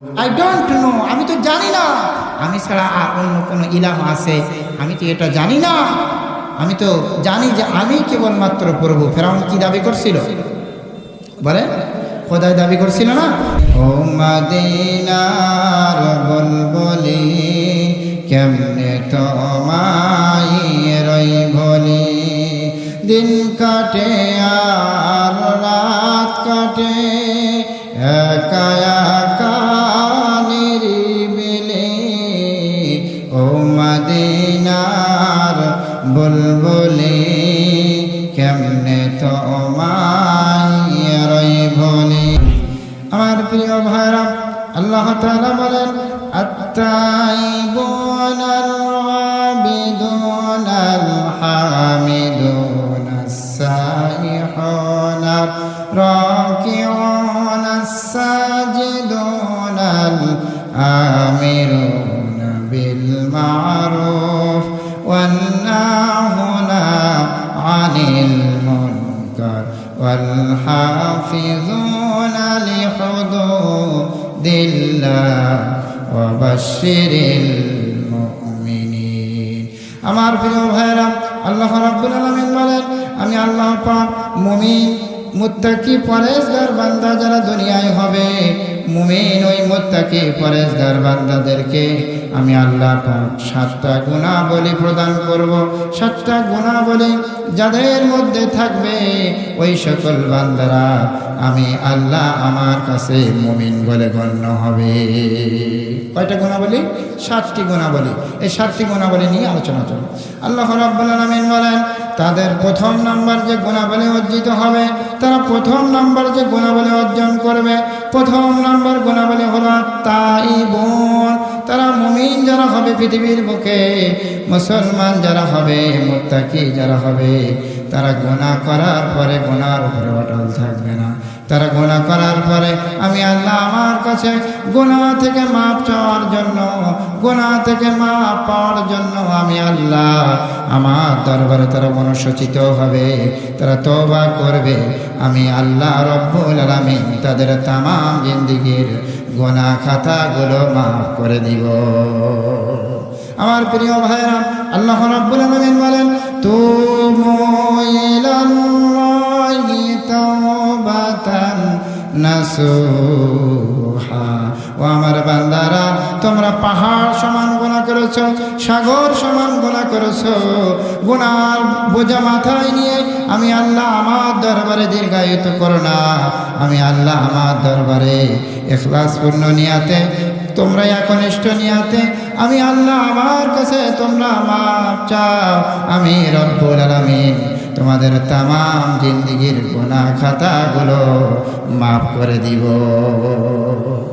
I don't know, আমি তো জানি না আমি ছাড়া আর অন্য কোনো ইলাহ আছে, আমি তো এটা জানি না। আমি তো জানি যে আমি কেবলমাত্র প্রভু। ফেরাউন কি দাবি করছিল বলে? খোদাই দাবি করছিল না? ও মদিনার বুলবুলি কেমনে তোমায় রই ভুলি, দিন কাটে আর রাত কাটে একা একা নিরিবিলি। ও মদিনার বুলবুলি কেমনে তোমায় রই ভুলি। আমার প্রিয় ভাইরা, আল্লাহ তাআলা বলেন আত-তাইবুন আল-আবিদুন আল-হামিদুন আস-সাইহুন আর-রাকিউন আস-সাজিদুন আল-আমিরুন বিল মা'রুফ ওয়ান-নাহুনা আনিল মুনকার ওয়াল-হাফিজুনা লিহুদুদিল্লাহ ওয়া বাশশিরিল মুমিনিন। আমার প্রিয় ভাইরা, আল্লাহ রাব্বুল আলামিন বলেন আমি আল্লাহ পাক মুমিন মুত্তাকি পরেজগার বান্দা যারা দুনিয়ায় হবে, মুমিন ওই মুত্তাকি পরেজগার বান্দাদেরকে আমি আল্লাহ পাক 7টা গুণাবলী প্রদান করব। 7টা গুণাবলী যাদের মধ্যে থাকবে ওই সকল বান্দারা আমি আল্লাহ আমার কাছে মুমিন বলে গণ্য হবে। কয়টা গুণাবলী? 7টি গুণাবলী। এই 7টি গুণাবলী নিয়ে আলোচনা চলবে। আল্লাহ রাব্বুল আলামিন বলেন তাদের প্রথম নাম্বার যে গুণাবলী অর্জিত হবে, তারা প্রথম নাম্বার যে গুণাবলী অর্জন করবে, প্রথম নাম্বার গুণাবলী হলো তাইবুন। তারা মুমিন যারা হবে পৃথিবীর বুকে, মুসলমান যারা হবে, মুত্তাকি যারা হবে, তারা গুনাহ করার পরে গুনার উপরে অটল থাকবে না। তারা গুনাহ করার পরে আমি আল্লাহ আমার কাছে গুনাহ থেকে মাপ চাওয়ার জন্য, গুনাহ থেকে মাপ পাওয়ার জন্য আমি আল্লাহ আমার দরবারে তারা মনঃসচিত হবে, তারা তওবা করবে। আমি আল্লাহ রব্বুল আলামিন তাদের তামাম জিন্দেগীর গুনাহ খাতাগুলো মাফ করে দিব। আমার প্রিয় ভাইরা, আল্লাহ রাব্বুল আলামিন বলেন তুমু ইলাল্লাহি তাওবাতান নাসুহা। ও আমার বান্দারা, তোমরা পাহাড় সমান গুনাহ করেছো, সাগর সমান গুনাহ করেছো, গুনার বোঝা মাথায় নিয়ে আমি আল্লাহ আমার দরবারে দীর্ঘায়িত করো না। আমি আল্লাহ আমার দরবারে ইখলাসপূর্ণ নিয়াতে, তোমরা একনিষ্ঠ নিয়াতে আমি আল্লাহ আমার কাছে তোমরা মাপ চাও। আমি রব্বুল আলামিন তোমাদের তামাম জিন্দেগীর গুনাহ খাতাগুলো মাফ করে দিব।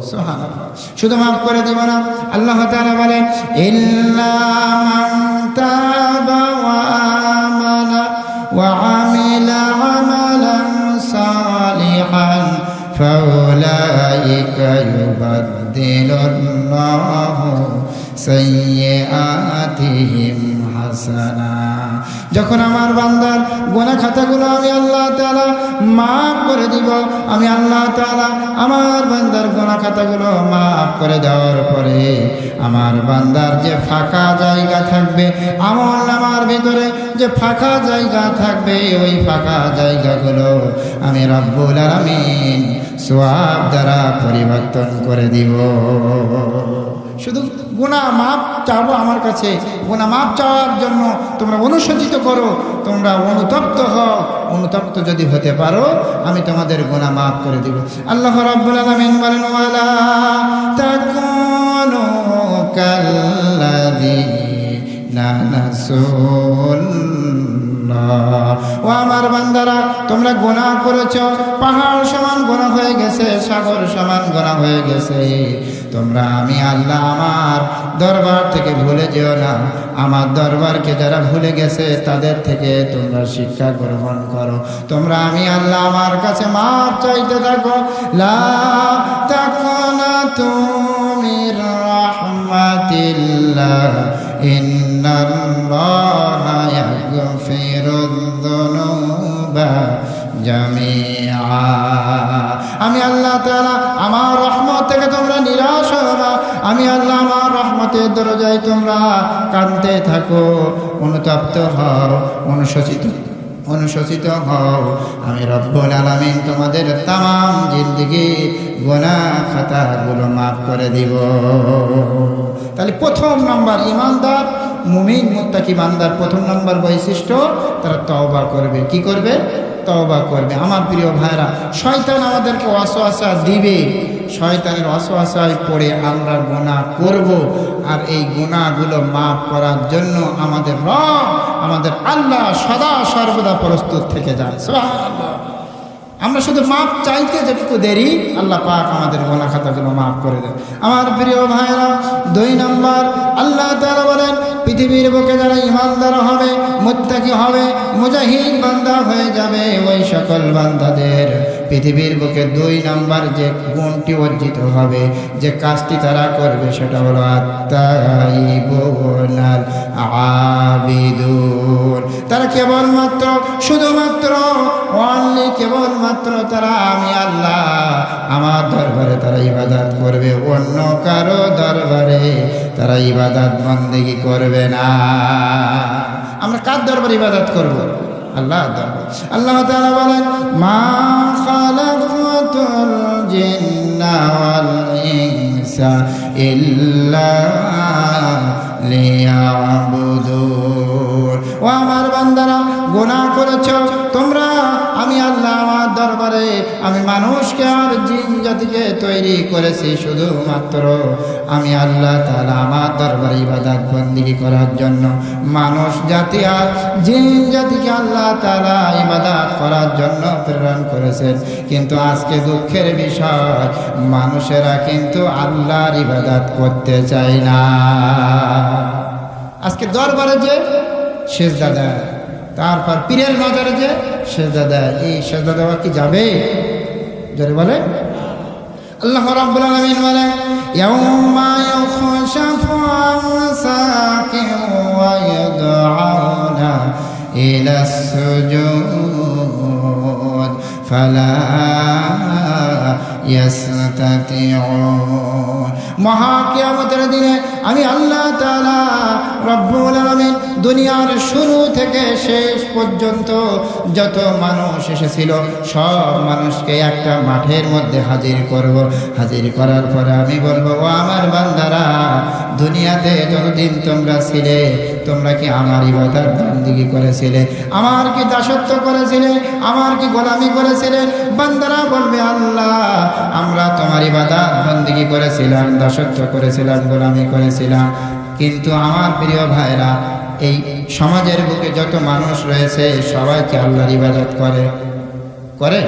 সুবহানাল্লাহ। শুধু মাফ করে দিব না, আল্লাহ তাআলা বলেন ইল্লা মান তাবা ওয়া আমানা ওয়া আমিলা আমালান সালিহান ফাউলাইকা ইউবাদদিলুল্লাহু সাইয়্যাতিহিম হাসানা। যখন আমার বান্দার গুনাহ খাতাগুলো আমি আল্লাহ তাআলা মাফ করে দিব, আমি আল্লাহ তাআলা আমার বান্দার গুনাহ খাতাগুলো মাফ করে দেওয়ার পরে আমার বান্দার যে ফাঁকা জায়গা থাকবে, আমলনামার ভিতরে যে ফাঁকা জায়গা থাকবে, ওই ফাঁকা জায়গাগুলো আমি রব্বুল আলামিন সওয়াব দ্বারা পরিবর্তন করে দিব। শুধু গুনাহ মাপ চাবো আমার কাছে, গুনাহ মাপ চাওয়ার জন্য তোমরা অনুশোচিত করো, তোমরা অনুতপ্ত হও। অনুতপ্ত যদি হতে পারো আমি তোমাদের গুনাহ মাফ করে দিব। আল্লাহ রাব্বুল আলামিন বলেন ওয়ালা তাকুনু কাল্লাযীনা নাসুল্লাহ। ও আমার বান্দারা, তোমরা গুনাহ করেছো, পাহাড় সমান গুনাহ হয়ে গেছে, সাগর সমান গুনাহ হয়ে গেছে। তোমরা আমি আল্লাহ আমার দরবার থেকে ভুলে যেও না। আমার দরবারকে যারা ভুলে গেছে তাদের থেকে তোমরা শিক্ষা গ্রহণ করো। তোমরা আমি আল্লাহ আমার কাছে মাপ চাইতে থাকো। লা তাকুনাতু মির রাহমাতিল্লাহ ইন্নাল্লাহা ইয়াগফিরুদ যুনুবা জামিআ। আমি আল্লাহ তাআলা আমার রহমত থেকে তোমরা নিরাশ আমি আল্লাহ আমার রহমতের দরজায় তোমরা কাঁদতে থাকো, অনুতপ্ত হও, অনুশোচিত হও। আমি রব্বুল আলামিন তোমাদের তামাম জিন্দেগি গুনাহ খাতাগুলো মাফ করে দিব। তাহলে প্রথম নাম্বার ইমানদার মুমিন মুত্তাকি বান্দার প্রথম নাম্বার বৈশিষ্ট্য, তারা তওবা করবে। কি করবে? তওবা করবে। আমার প্রিয় ভাইরা, শয়তান আমাদেরকে ওয়াসওয়াসা দিবে, শয়তানের ওয়াসওয়াসায় পড়ে আমরা গুনাহ করব। আর এই গুনাহগুলো মাফ করার জন্য আমাদের রব, আমাদের আল্লাহ সদা সর্বদা প্রস্তুত থেকে যান। সুবহানাল্লাহ। আমরা শুধু মাপ চাইতে যেটুকু দেরি, আল্লাহ পাক আমাদের গুনাহ খাতাগুলো মাফ করে দেন। আমার প্রিয় ভাইরা, 2 নম্বর আল্লাহ তাআলা বলেন পৃথিবীর বুকে যারা ইমানদার হবে, মুত্তাকি হবে, মুজাহিদ বান্দা হয়ে যাবে, ওই সকল বান্দাদের পৃথিবীর বুকে 2 নম্বর যে গুণটি অর্জিত হবে, যে কাজটি তারা করবে, সেটা হলো আত-তাইবুনাল আবিদুন। তারা কেবলমাত্র, শুধুমাত্র, অনলি কেবলমাত্র তারা আমি আল্লাহ আমার দরবারে তারা ইবাদত করবে, অন্য কারো দরবারে তারা ইবাদত বন্দেগী করবে না। আমরা কার দরবারে ইবাদত করব? আল্লাহ দরবার। আল্লাহ তাআলা বলেন মা খালাকাতুল জিন্না ওয়াল ইনসা ইল্লা লিয়াবুদুন। ও আমার বান্দারা, গুনাহ করেছো তোমরা, আমি আল্লাহ আমার দরবারে আমি মানুষকে আর জিন জাতিকে তৈরি করেছি শুধুমাত্র আমি আল্লাহ তাআলা আমার দরবারে ইবাদত বন্দেগী করার জন্য। মানুষ জাতি আর জিন জাতিকে আল্লাহ তাআলা ইবাদত করার জন্য প্রেরণ করেছেন। কিন্তু আজকে দুঃখের বিষয়, মানুষেরা কিন্তু আল্লাহর ইবাদত করতে চায় না। আজকে দরবারে যে সেজদা দেয়, তারপর পীরের মাজারে যে সেজদা দেয়, এই সেজদা দেওয়া কি যাবে? জোরে বলে। আল্লাহ রাব্বুল আলামিন বলেন ইয়াউমা ইউখশাফু আন সাকিন ওয়া ইয়াদউনা ইলাস সুজুদ ফালা ইয়াসতাতিউন। মহা কিয়ামতের দিনে আমি আল্লাহ তাআলা রব্বুল আলামিন দুনিয়ার শুরু থেকে শেষ পর্যন্ত যত মানুষ এসেছিল সব মানুষকে একটা মাঠের মধ্যে হাজির করব। হাজির করার পরে আমি বলবো, ও আমার বান্দারা, দুনিয়াতে যতদিন তোমরা ছিলে তোমরা কি আমার ইবাদত বন্দেগী করেছিলে? আমার কি দাসত্ব করেছিলে? আমার কি গোলামি করেছিলে? বান্দারা বলবে, আল্লাহ আমরা তোমার ইবাদত বন্দেগী করেছিলাম, দাসত্ব করেছিলাম, গোলামি করেছিলাম। কিন্তু আমার প্রিয় ভাইরা, এই সমাজের বুকে যত মানুষ রয়েছে সবাইকে আল্লাহর ইবাদত করে?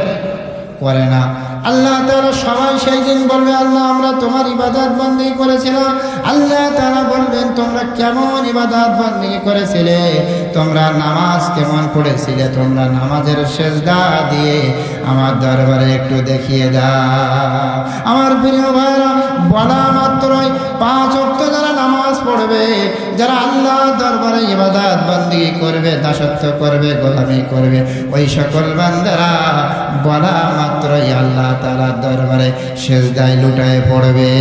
করে না। আল্লাহ তাআলা সবাই সেই দিন বলবে, আল্লাহ আমরা তোমার ইবাদত বন্দেগী করেছিলাম। আল্লাহ তাআলা বলবেন, তোমরা কেমন ইবাদত বন্দেগী করেছিলে? তোমরা নামাজ কেমন পড়েছিলে? তোমরা নামাজের সেজদা দিয়ে আমার দরবারে একটু দেখিয়ে দাও। আমার প্রিয় ভাইরা, বলা মাত্রই 5 ওয়াক্ত যারা নামাজ পড়বে, যারা আল্লাহ দরবারে ইবাদত বন্দেগী করবে, দাসত্ব করবে, গোলামি করবে, ওই সকল বান্দারা বলা মাত্রই আল্লাহ তাআলার দরবারে সেজদায় লুটায়ে পড়বে।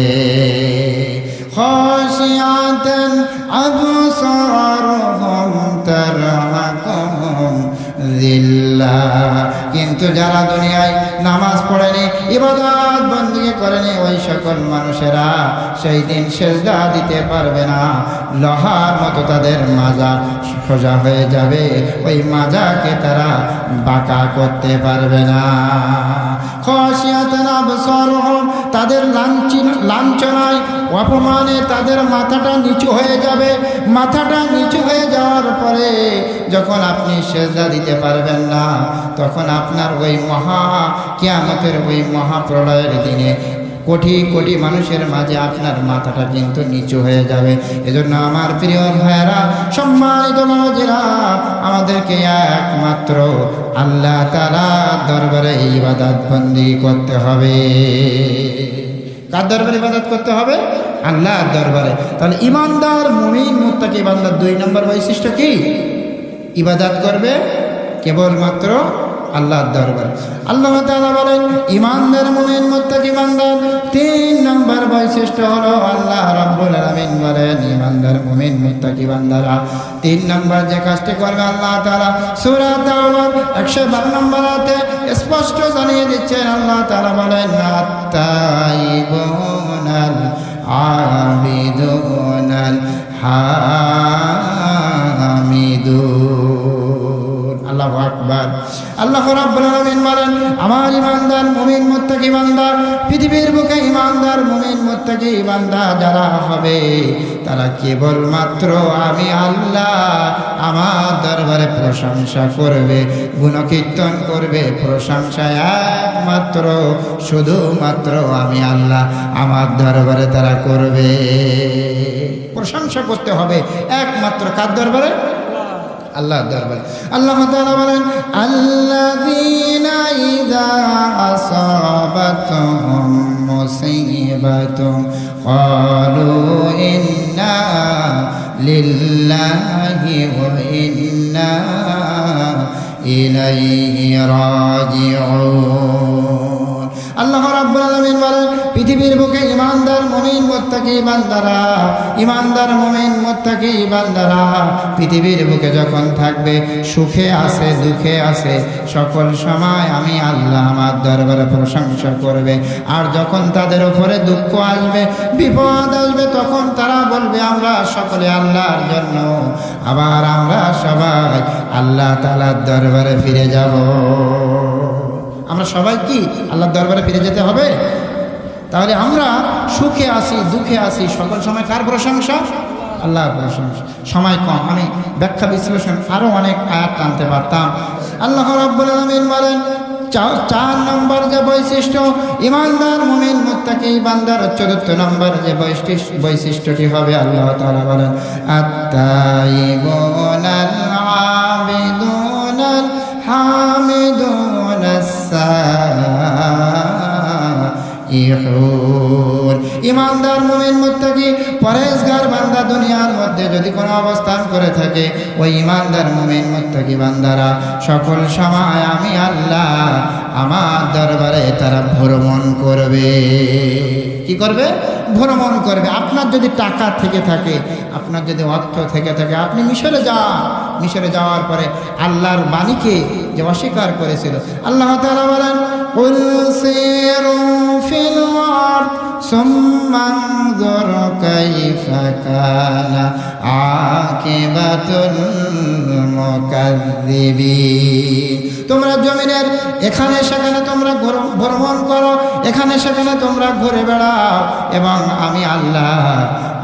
খাশিয়াতান আবসারুহুম তারহাকুহুম যিল্লাহ। কিন্তু যারা দুনিয়ায় নামাজ পড়েনি, ইবাদত বন্দেগী করেনি, ওই সকল মানুষেরা সেই দিন সেজদা দিতে পারবে না। লোহার মতো তাদের মাজা সোজা হয়ে যাবে, ওই মাজাকে তারা বাঁকা করতে পারবে না। খাশিয়াতান আবসারুহুম, তাদের লাঞ্ছনায় অপমানে তাদের মাথাটা নিচু হয়ে যাবে। মাথাটা নিচু হয়ে যাওয়ার পরে যখন আপনি সেজদা দিতে পারবেন না, তখন আপনার ওই মহা কিয়ামতের ওই মহাপ্রলয়ের দিনে কোটি কোটি মানুষের মাঝে আপনার মাথাটা কিন্তু নিচু হয়ে যাবে। এজন্য আমার প্রিয় ভাইয়েরা, সম্মানিত বাবাজিরা, আমাদেরকে একমাত্র আল্লাহ তাআলার দরবারে ইবাদত বন্দেগী করতে হবে। কার দরবারে ইবাদত করতে হবে? আল্লাহর দরবারে। তাহলে ইমানদার মুমিন মুত্তাকি বান্দার 2 নম্বর বৈশিষ্ট্য কি? ইবাদত করবে কেবলমাত্র আল্লাহর দরবারে। আল্লাহ তাআলা বলেন ঈমানদার মুমিন মুত্তাকি বান্দা 3 নম্বর বৈশিষ্ট্য হলো আল্লাহ রাব্বুল আলামিন বলেন ঈমানদার মুমিন মুত্তাকি বান্দারা 3 নম্বর যে কাজটি করবে আল্লাহ তাআলা সূরা তাওবার 112 নম্বর আয়াতে স্পষ্ট জানিয়ে দিচ্ছেন। আল্লাহ তাআলা বলেন আত-তাইবুনাল আবিদুনাল হামিদুন। আল্লাহু আকবার। আল্লাহ রাব্বুল আলামিন বলেন আমার ঈমানদার মুমিন মুত্তাকি বান্দা, পৃথিবীর বুকে ঈমানদার মুমিন মুত্তাকি বান্দা যারা হবে তারা কেবলমাত্র আমি আল্লাহ আমার দরবারে প্রশংসা করবে, গুণকীর্তন করবে। প্রশংসা একমাত্র শুধুমাত্র আমি আল্লাহ আমার দরবারে তারা করবে। প্রশংসা করতে হবে একমাত্র কার দরবারে? আল্লাহর দরবারে। আল্লাহ তাআলা বলেন আল্লাযীনা ইযা আসাবাতুহুম মুসিবাতুন ক্বালু ইন্না লিল্লাহি ওয়া ইন্না ইলাইহি রাজিউন। আল্লাহ রাব্বুল আলামিন বলেন পৃথিবীর বুকে ঈমানদার মুমিন মুত্তাকি বান্দারা, ঈমানদার মুমিন মুত্তাকি বান্দারা পৃথিবীর বুকে যখন থাকবে, সুখে আছে দুঃখে আছে, সকল সময় আমি আল্লাহ আমার দরবারে প্রশংসা করবে। আর যখন তাদের উপরে দুঃখ আসবে, বিপদ আসবে, তখন তারা বলবে আমরা সকলে আল্লাহর জন্য আবার আমরা সবাই আল্লাহ তাআলার দরবারে ফিরে যাব। আমরা সবাই কি আল্লাহর দরবারে ফিরে যেতে হবে? তাহলে আমরা সুখে আসি দুঃখে আসি, সকল সময় কার প্রশংসা? আল্লাহর প্রশংসা। সময় কম, আমি ব্যাখ্যা বিশ্লেষণ আরও অনেক আয়াত টানতে পারতাম। আল্লাহ রাব্বুল আলামিন বলেন 4 নম্বর যে বৈশিষ্ট্য ঈমানদার মুমিন মুত্তাকি বান্দার 4th নম্বর যে বৈশিষ্ট্যটি হবে আল্লাহ তাআলা বলেন আত-তাইবুনাল আবিদুনাল হামিদুনাস সাইহুন। ঈমানদার মুমিন মুত্তাকি পরেজগার বান্দা দুনিয়ার মধ্যে যদি কোনো অবস্থান করে থাকে, ওই ঈমানদার মুমিন মুত্তাকি বান্দারা সকল সময় আমি আল্লাহ আমার দরবারে তারা ভ্রমণ করবে। কি করবে? ভ্রমণ করবে। আপনার যদি টাকা থেকে থাকে, আপনার যদি অর্থ থেকে থাকে, আপনি মিশরে যান। মিশরে যাওয়ার পরে আল্লাহর বাণীকে যে অস্বীকার করেছিল, আল্লাহ তাআলা বলেন কুল সিরু ফিল আরদ সুম্মা আনজুর কাইফা কানা আকিবাতুল মুকাজ্জিবিন। তোমরা জমিনের এখানে সেখানে তোমরা ভ্রমণ করো, এখানে সেখানে তোমরা ঘুরে বেড়াও, এবং আমি আল্লাহ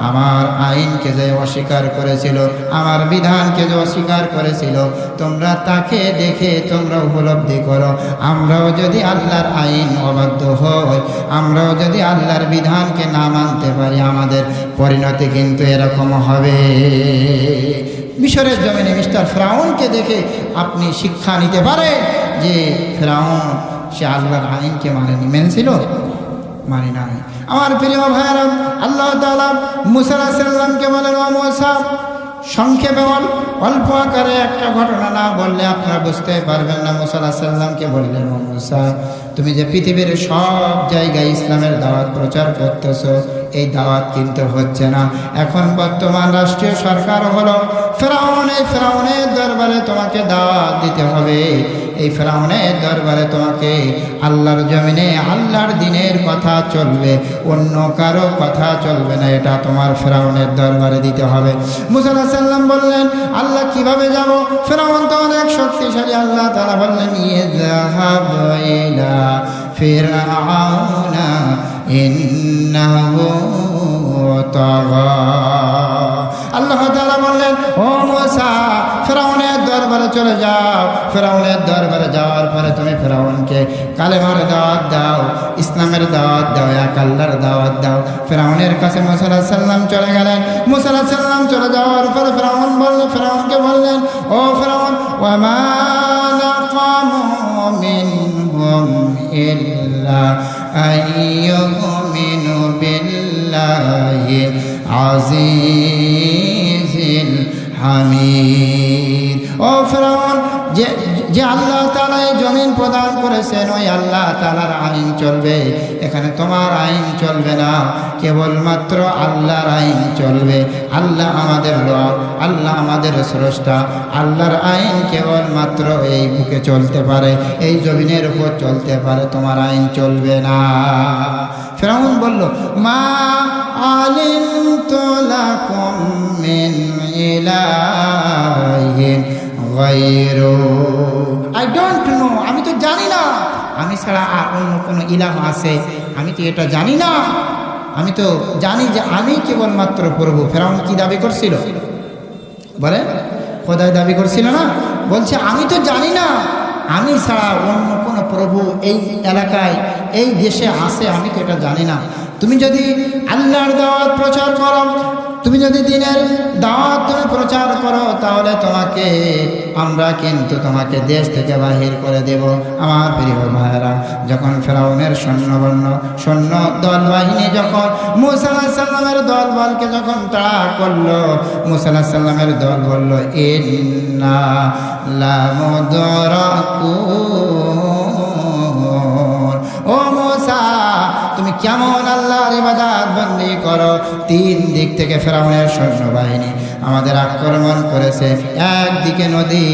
আমার আইনকে যে অস্বীকার করেছিল, আমার বিধানকে যে অস্বীকার করেছিল, তোমরা তাকে দেখে তোমরা উপলব্ধি করো। আমরাও যদি আল্লাহর আইন অবাধ্য হই, আমরাও যদি আল্লাহর বিধানকে না মানতে পারি, আমাদের পরিণতি কিন্তু এরকম হবে। মিশরের জমিনে মিস্টার ফেরাউনকে দেখে আপনি শিক্ষা নিতে পারেন যে ফেরাউন সে আল্লাহর আইনকে মানেনি। মেনেছিল? মানে নাই। আমার প্রিয় ভাইয়েরা, আল্লাহ তাআলা মুসা আলাইহিস সালামকে বলেন ও মুসা, সংক্ষেপে অল্প আকারে একটা ঘটনা না বললে আপনারা বুঝতে পারবেন না। মুসা আলাইহিস সালামকে বললেন ও মুসা, তুমি যে পৃথিবীর সব জায়গায় ইসলামের দাওয়াত প্রচার করতেছো, এই দাওয়াত কিন্তু হচ্ছে না। এখন বর্তমান রাষ্ট্রীয় সরকার হলো ফেরাউন। এই ফেরাউনের দরবারে তোমাকে দাওয়াত দিতে হবে। এই ফেরাউনের দরবারে তোমাকে আল্লাহর জমিনে আল্লাহর দ্বীনের কথা চলবে, অন্য কারো কথা চলবে না। এটা তোমার ফেরাউনের দরবারে দিতে হবে। মুসা আলাইহিস সালাম বললেন আল্লাহ কিভাবে যাব? ফেরাউন তো অনেক শক্তিশালী। আল্লাহ তাআলা বললেন ইযহাব ইলা ফিরআউনা ইন্নাহু তাগা। আল্লাহ তাআলা বললেন ও মুসা, ফেরাউনের দরবারে চলে যাও। ফেরাউনের দরবারে যাওয়ার পরে তুমি ফেরাউনকে কালেমার দাওয়াত দাও, ইসলামের দাওয়াত দাও, এক আল্লাহর দাওয়াত দাও। ফেরাউনের কাছে মুসা আলাইহিস সালাম চলে গেলেন। মুসা আলাইহিস সালাম চলে যাওয়ার পরে ফেরাউনকে বললেন ও ফেরাউন, ওয়া মা নাকামু মিনহুম ইল্লা আইয়ুমিনু বিল্লাহিল আজিজিল হামিদ। ও ফেরাউন, যে আল্লাহ তাআলা এই জমিন প্রদান করেছেন ওই আল্লাহ তাআলার আইন চলবে, এখানে তোমার আইন চলবে না, কেবলমাত্র আল্লাহর আইন চলবে। আল্লাহ আমাদের রব, আল্লাহ আমাদের স্রষ্টা, আল্লাহর আইন কেবলমাত্র এই বুকে চলতে পারে, এই জমিনের উপর চলতে পারে, তোমার আইন চলবে না। ফিরআউন বলল, মা আলিমতু লাকুম মিন ইলাহিন গায়রু, আই ডোন্ট নো, আমি তো জানি না আমি ছাড়া আর অন্য কোনো ইলাহ আছে, আমি তো এটা জানি না, আমি তো জানি যে আমি কেবলমাত্র প্রভু। ফিরআউন কি দাবি করছিল বলে? খোদাই দাবি করছিল না? বলছে আমি তো জানি না আমি ছাড়া অন্য কোনো প্রভু এই এলাকায় এই দেশে আছে, আমি তো এটা জানি না। তুমি যদি আল্লাহর দাওয়াত প্রচার করো, তুমি যদি দ্বীনের দাওয়াত তুমি প্রচার করো, তাহলে আমরা কিন্তু তোমাকে দেশ থেকে বাহির করে দেব। আমার প্রিয় ভাইরা, যখন ফিরআউনের সৈন্য দল বাহিনী যখন মূসা আলাইহিস সালামের দল বলকে যখন তাড়া করলো, মূসা আলাইহিস সালামের দল বলল, ইন্না লামুদরাকুন, ও মূসা তুমি কেমন আল্লাহর ইবাদত বন্দী করো? 3 দিক থেকে ফিরআউনের সৈন্যবাহিনী আমাদের আক্রমণ করেছে। একদিকে নদী,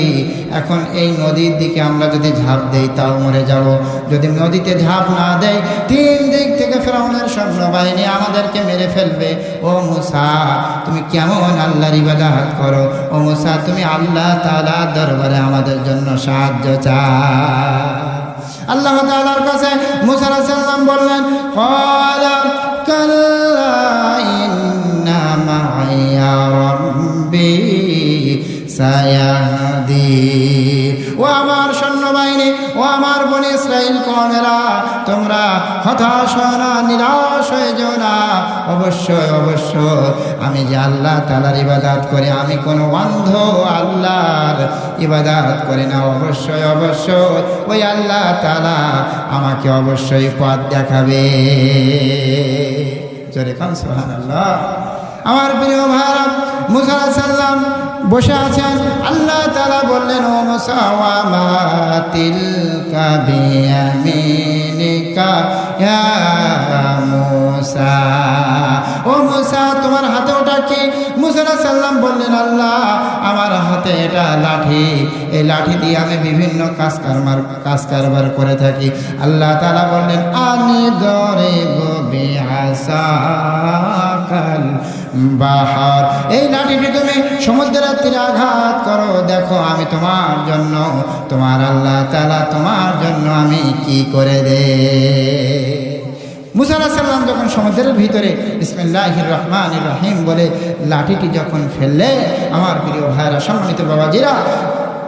এখন এই নদীর দিকে আমরা যদি ঝাঁপ দেই তাও মরে যাব, যদি নদীতে ঝাঁপ না দেই 3 দিক থেকে ফিরআউনের সৈন্যবাহিনী আমাদেরকে মেরে ফেলবে। ও মূসা তুমি কেমন আল্লাহর ইবাদত করো? ও মূসা তুমি আল্লাহ তাআলার দরবারে আমাদের জন্য সাহায্য চাও। আল্লাহ তাআলার কাছে মূসা আলাইহিস সালাম বললেন, ক্বালা কাল্লা ইন্না মাইয়া রাব্বি সায়াহদিন। ও আমার সৈন্যবাহিনী, ও আমার বনী ইসরাইল কওমেরা, তোমরা হতাশ হও না, নিরাশ হয়ে যাও না। অবশ্যই অবশ্যই আমি যে আল্লাহ তাআলার ইবাদত করি, আমি কোনো অন্ধ আল্লাহর ইবাদত করি না। অবশ্যই অবশ্যই ওই আল্লাহ তাআলা আমাকে অবশ্যই পথ দেখাবে। জোরে কান সুবহানাল্লাহ। আমার প্রিয় ভাইরা, মূসা আলাইহিস সালাম বসে আছেন, আল্লাহ তাআলা বললেন, ও মূসা ওয়া মা তিলকা বিয়ামিনিকা ইয়া মূসা, ও মূসা তোমার হাতে ওটা কি? মূসা আলাইহিস সালাম বললেন, আল্লাহ আমার হাতে এটা লাঠি, এই লাঠি দিয়ে আমি বিভিন্ন কাজ কারবার করে থাকি। আল্লাহ তাআলা বললেন, আনি দরিবু বিআসাকাল বাহার, এই লাঠিটি তুমি সমুদ্রের তীরে আঘাত করো, দেখো আমি তোমার জন্য, তোমার আল্লাহ তাআলা তোমার জন্য আমি কি করে দে। মূসা আলাইহিস সালাম যখন সমুদ্রের ভিতরে বিসমিল্লাহির রহমানির রহিম বলে লাঠিটি যখন ফেললে, আমার প্রিয় ভাইরা, সম্মানিত বাবাজিরা,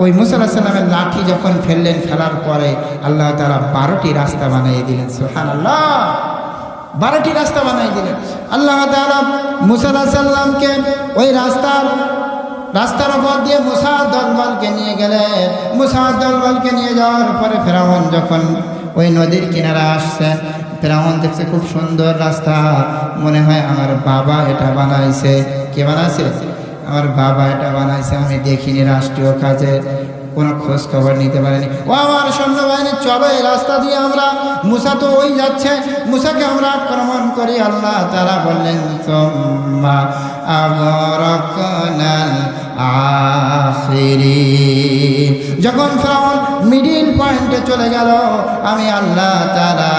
ওই মূসা আলাইহিস সালামের লাঠি যখন ফেললেন, ফেলার পরে আল্লাহ তাআলা 12টি রাস্তা বানিয়ে দিলেন। সুবহানাল্লাহ, 12টি রাস্তা বানিয়ে দিলেন। আল্লাহ তাআলা মূসা আলাইহিস সালামকে ওই রাস্তার উপর দিয়ে মূসার দলবলকে নিয়ে গেলেন। মূসার দলবলকে নিয়ে যাওয়ার পরে ফিরআউন যখন ওই নদীর কিনারে আসছেন, ফিরআউন দেখছে খুব সুন্দর রাস্তা, মনে হয় আমার বাবা এটা বানাইছে। কে বানাইছে? আমার বাবা এটা বানাইছে, আমি দেখিনি, রাষ্ট্রীয় কাজে কোনো খোঁজ খবর নিতে পারেনি। ও আমার সৈন্যবাহিনী, চলো এই রাস্তা দিয়ে আমরা, মূসা তো ওই যাচ্ছে, মূসাকে আমরা আক্রমণ করি। আল্লাহ তাআলা বললেন, সুম্মা আগরাকনাল আখিরিন, যখন ফিরআউন মিডিল পয়েন্টে চলে গেল, আমি আল্লাহ তাআলা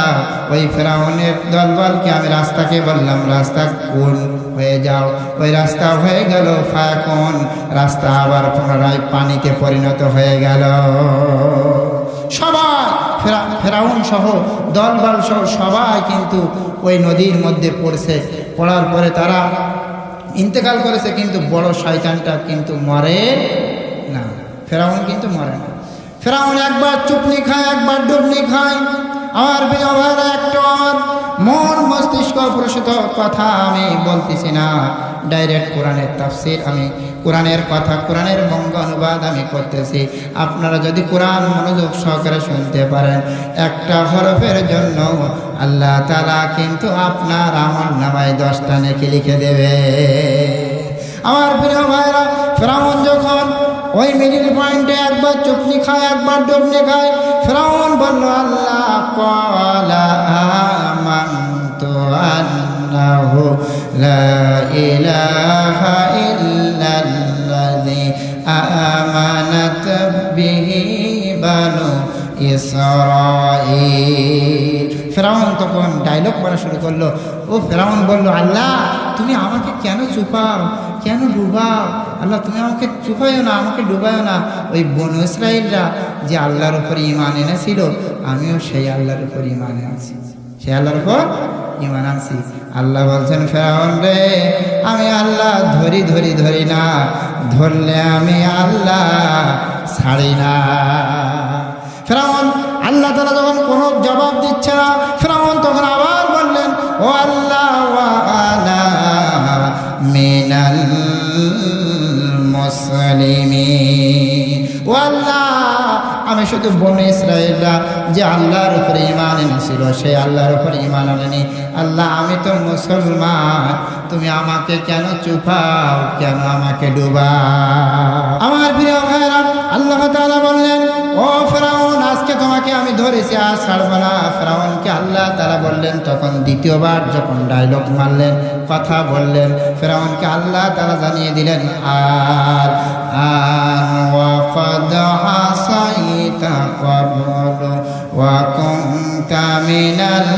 ওই ফিরআউনের দলবলকে আমি রাস্তাকে বললাম, রাস্তা কোন হয়ে যাও, ওই রাস্তা হয়ে গেল ফায়াকুন, রাস্তা আবার পুনরায় পানিতে পরিণত হয়ে গেল। সবাই ফিরআউন সহ দলবল সহ সবাই কিন্তু ওই নদীর মধ্যে পড়ছে। পড়ার পরে তারা ইন্তেকাল করেছে, কিন্তু বড় শয়তানটা কিন্তু মরে না, ফিরআউন কিন্তু মরে না। ফিরআউন একবার চুপনি খায়, একবার ডুবনি খায়। আমার প্রিয় ভাইরা, একটু আমার মন মস্তিষ্ক প্রসূত কথা আমি বলতেছি না, ডাইরেক্ট কোরআনের তাফসীর, আমি কোরআনের কথা, কোরআনের বঙ্গ অনুবাদ আমি করতেছি। আপনারা যদি কোরআন মনোযোগ সহকারে শুনতে পারেন, একটা হরফের জন্য আল্লাহ তাআলা কিন্তু আপনার আমলনামায় 10টা নেকি লিখে দেবে। আমার প্রিয় ভাইরা, ফিরআউন যখন ওই মিডিল পয়েন্টে একবার চুপনি খায়, একবার ডুবনি খায়। ফিরআউন বলল, আল্লাহ ক্বালা আমানতু আন্নাহু লা ইলাহা ইল্লাল্লাযী আমানাত বিহি বানু ইসরাঈল। ফিরআউন তখন ডায়লগ করা শুরু করলো। ও ফিরআউন বলল, আল্লাহ তুমি আমাকে কেন চুপাও, কেন ডুবাও? আল্লাহ তুমি আমাকে চুপাইও না, আমাকে ডুবাইও না। ওই বনু ইসরাঈলরা যে আল্লাহর উপর ঈমান এনেছিল, আমিও সেই আল্লাহর উপর ঈমান আনছি, সেই আল্লাহর উপর ঈমান আনছি। আল্লাহ বলছেন, ফিরআউন রে, আমি আল্লাহ ধরি না, ধরলে আমি আল্লাহ ছাড়ি না। ফিরআউন আল্লাহ তাআলা যখন কোনো জবাব দিচ্ছে না, ফিরআউন তখন আবার বললেন, ও আল্লাহ ওয়া আনা মিনাল মুসলিমিন। ও আল্লাহ, আমি শুধু বনু ইসরাঈলরা যে আল্লাহর উপরে ঈমান এনেছিল, সেই আল্লাহর উপরে ঈমান আনেনি। আল্লাহ আমি তো মুসলমান, তুমি আমাকে কেন চুপাও, কেন আমাকে ডুবাও? আমার প্রিয় ভাইরা, আল্লাহ তাআলা বললেন, ও ফিরআউন, আজকে তোমাকে আমি ধরেছি, আর ছাড়ব না। ফিরআউনকে আল্লাহ তাআলা বললেন, তখন দ্বিতীয়বার যখন ডায়লগ মারলেন, কথা বললেন, ফিরআউনকে আল্লাহ তাআলা জানিয়ে দিলেন, আর ওয়া ক্বাদ আসাইতা ক্বাবলু ওয়া কুনতা মিনাল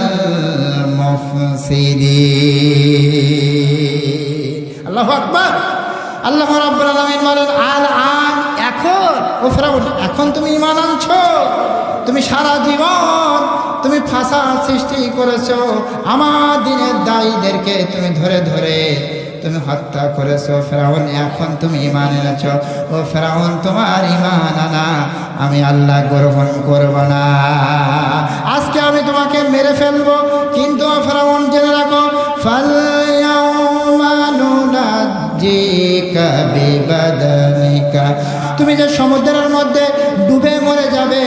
মুফসিদিন। আল্লাহু আকবার। আল্লাহ রাব্বুল আলামিন বলেন, এখন ও ফিরআউন, এখন তুমি ঈমান আনছো? তুমি সারা জীবন তুমি ফাসাদ সৃষ্টি করেছো, আমার দিনের দায়ীদেরকে তুমি ধরে ধরে তুমি হত্যা করেছো। ফিরআউন, এখন তুমি ঈমান এনেছো। ও ফিরআউন, তোমার ঈমান আনা আমি আল্লাহ গ্রহণ করব না। আজকে আমি তোমাকে মেরে ফেলবো, কিন্তু ফিরআউন জেনে রাখো, ফালয়াউমা নুনাজ্জিকা বিবাদানিকা, তুমি যে সমুদ্রের মধ্যে ডুবে মরে যাবে,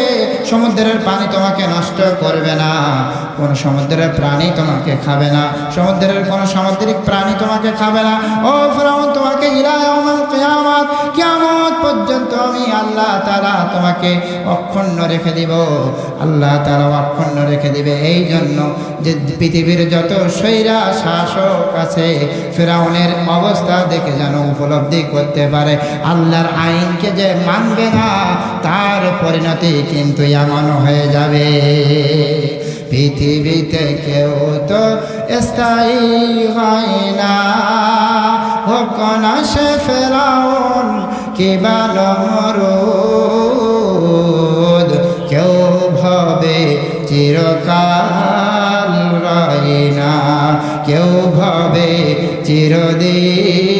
সমুদ্রের পানি তোমাকে নষ্ট করবে না, কোন সমুদ্রের প্রাণী তোমাকে খাবে না, সমুদ্রের কোন সামুদ্রিক প্রাণী তোমাকে খাবে না। ও ফিরআউন, তোমাকে ইলা ইয়াউমিল কিয়ামত, কিয়ামত পর্যন্ত আমি আল্লাহ তাআলা তোমাকে অক্ষুণ্ণ রেখে দিব। আল্লাহ তাআলা অক্ষুণ্ণ রেখে দিবে এই জন্য যে পৃথিবীর যত স্বৈরা শাসক আছে, ফিরআউনের অবস্থা দেখে যেন উপলব্ধি করতে পারে, আল্লাহর আইনকে যে মানবে না, তার পরিণতি কিন্তু এমন হয়ে যাবে। পৃথিবীতে কেউ তো স্থায়ী হয় না, হোক না সে ফিরআউন কিংবা নমরুদ, কেউ ভাবে চিরকাল রয় না, কেউ ভাবে চিরদিন